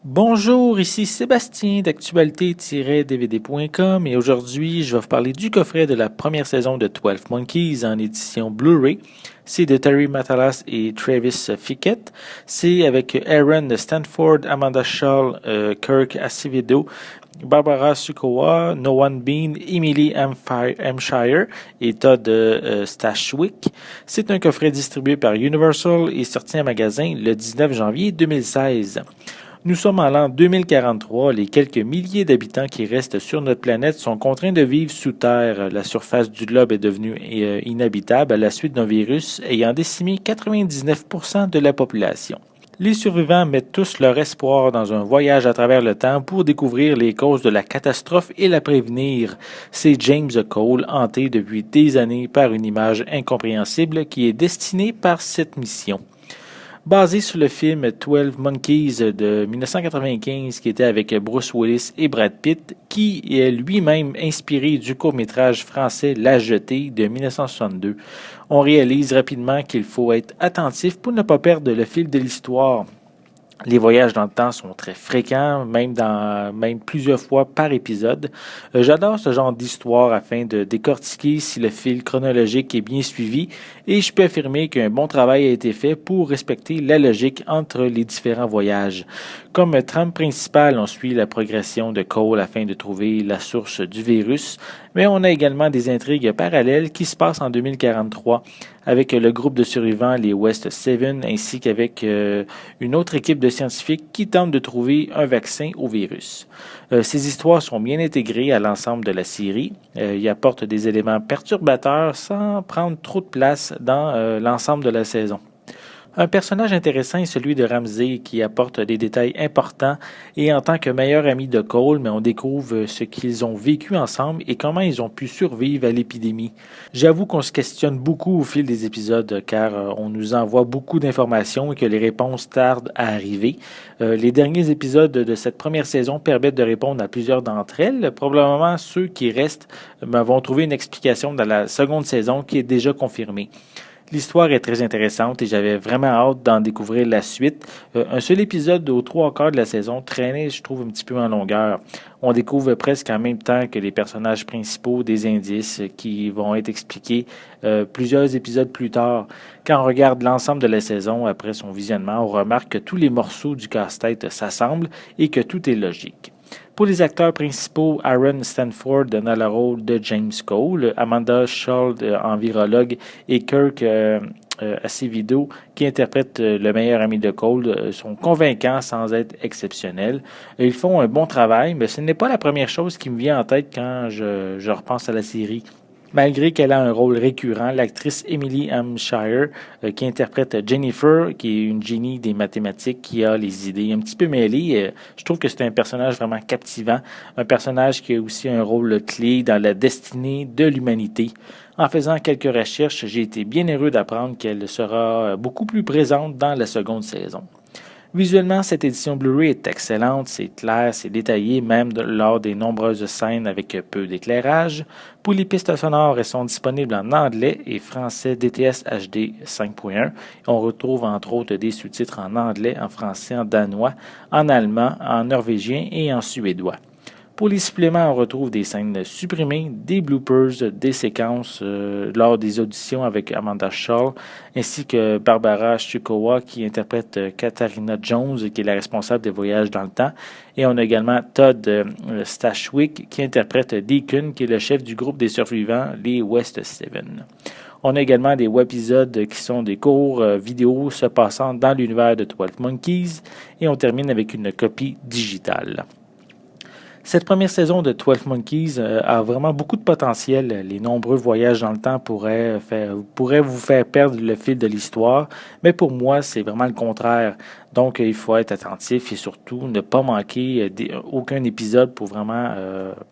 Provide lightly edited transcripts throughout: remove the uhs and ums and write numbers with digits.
Bonjour, ici Sébastien d'actualité-dvd.com et aujourd'hui je vais vous parler du coffret de la première saison de 12 Monkeys en édition Blu-ray. C'est de Terry Matalas et Travis Fickett. C'est avec Aaron Stanford, Amanda Shaw, Kirk Acevedo, Barbara Sukowa, Noah Bean, Emily Hampshire et Todd Stashwick. C'est un coffret distribué par Universal et sorti en magasin le 19 janvier 2016. Nous sommes en l'an 2043. Les quelques milliers d'habitants qui restent sur notre planète sont contraints de vivre sous terre. La surface du globe est devenue inhabitable à la suite d'un virus ayant décimé 99% de la population. Les survivants mettent tous leur espoir dans un voyage à travers le temps pour découvrir les causes de la catastrophe et la prévenir. C'est James Cole, hanté depuis des années par une image incompréhensible qui est destinée par cette mission. Basé sur le film 12 Monkeys de 1995 qui était avec Bruce Willis et Brad Pitt, qui est lui-même inspiré du court-métrage français La Jetée de 1962. On réalise rapidement qu'il faut être attentif pour ne pas perdre le fil de l'histoire. Les voyages dans le temps sont très fréquents, même plusieurs fois par épisode. J'adore ce genre d'histoire afin de décortiquer si le fil chronologique est bien suivi et je peux affirmer qu'un bon travail a été fait pour respecter la logique entre les différents voyages. Comme trame principale, on suit la progression de Cole afin de trouver la source du virus, mais on a également des intrigues parallèles qui se passent en 2043 avec le groupe de survivants, les West Seven, ainsi qu'avec une autre équipe de scientifiques qui tentent de trouver un vaccin au virus. Ces histoires sont bien intégrées à l'ensemble de la série. Ils apportent des éléments perturbateurs sans prendre trop de place dans l'ensemble de la saison. Un personnage intéressant est celui de Ramsey qui apporte des détails importants et en tant que meilleur ami de Cole, mais on découvre ce qu'ils ont vécu ensemble et comment ils ont pu survivre à l'épidémie. J'avoue qu'on se questionne beaucoup au fil des épisodes car on nous envoie beaucoup d'informations et que les réponses tardent à arriver. Les derniers épisodes de cette première saison permettent de répondre à plusieurs d'entre elles. Probablement ceux qui restent vont trouver une explication dans la seconde saison qui est déjà confirmée. L'histoire est très intéressante et j'avais vraiment hâte d'en découvrir la suite. Un seul épisode aux trois quarts de la saison traînait, je trouve, un petit peu en longueur. On découvre presque en même temps que les personnages principaux des indices qui vont être expliqués plusieurs épisodes plus tard. Quand on regarde l'ensemble de la saison après son visionnement, on remarque que tous les morceaux du casse-tête s'assemblent et que tout est logique. Pour les acteurs principaux, Aaron Stanford dans le rôle de James Cole, Amanda Shaw en virologue et Kirk Acevedo qui interprète le meilleur ami de Cole sont convaincants sans être exceptionnels. Ils font un bon travail, mais ce n'est pas la première chose qui me vient en tête quand je repense à la série. Malgré qu'elle a un rôle récurrent, l'actrice Emily Hampshire, qui interprète Jennifer, qui est une génie des mathématiques, qui a les idées un petit peu mêlées, je trouve que c'est un personnage vraiment captivant, un personnage qui a aussi un rôle clé dans la destinée de l'humanité. En faisant quelques recherches, j'ai été bien heureux d'apprendre qu'elle sera beaucoup plus présente dans la seconde saison. Visuellement, cette édition Blu-ray est excellente, c'est clair, c'est détaillé, même lors des nombreuses scènes avec peu d'éclairage. Pour les pistes sonores, elles sont disponibles en anglais et français DTS HD 5.1. On retrouve entre autres des sous-titres en anglais, en français, en danois, en allemand, en norvégien et en suédois. Pour les suppléments, on retrouve des scènes supprimées, des bloopers, des séquences lors des auditions avec Amanda Shaw, ainsi que Barbara Sukowa qui interprète Katharina Jones, qui est la responsable des voyages dans le temps. Et on a également Todd Stashwick qui interprète Deacon, qui est le chef du groupe des survivants, les West Seven. On a également des web-épisodes qui sont des courts vidéos se passant dans l'univers de 12 Monkeys. Et on termine avec une copie digitale. Cette première saison de 12 Monkeys a vraiment beaucoup de potentiel. Les nombreux voyages dans le temps pourraient vous faire perdre le fil de l'histoire, mais pour moi, c'est vraiment le contraire. Donc, il faut être attentif et surtout ne pas manquer aucun épisode pour vraiment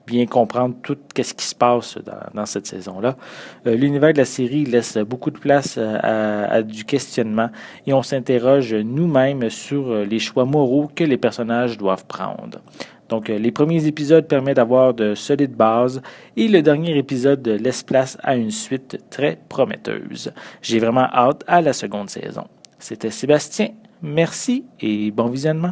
bien comprendre tout ce qui se passe dans cette saison-là. L'univers de la série laisse beaucoup de place à du questionnement et on s'interroge nous-mêmes sur les choix moraux que les personnages doivent prendre. Donc, les premiers épisodes permettent d'avoir de solides bases et le dernier épisode laisse place à une suite très prometteuse. J'ai vraiment hâte à la seconde saison. C'était Sébastien. Merci et bon visionnement.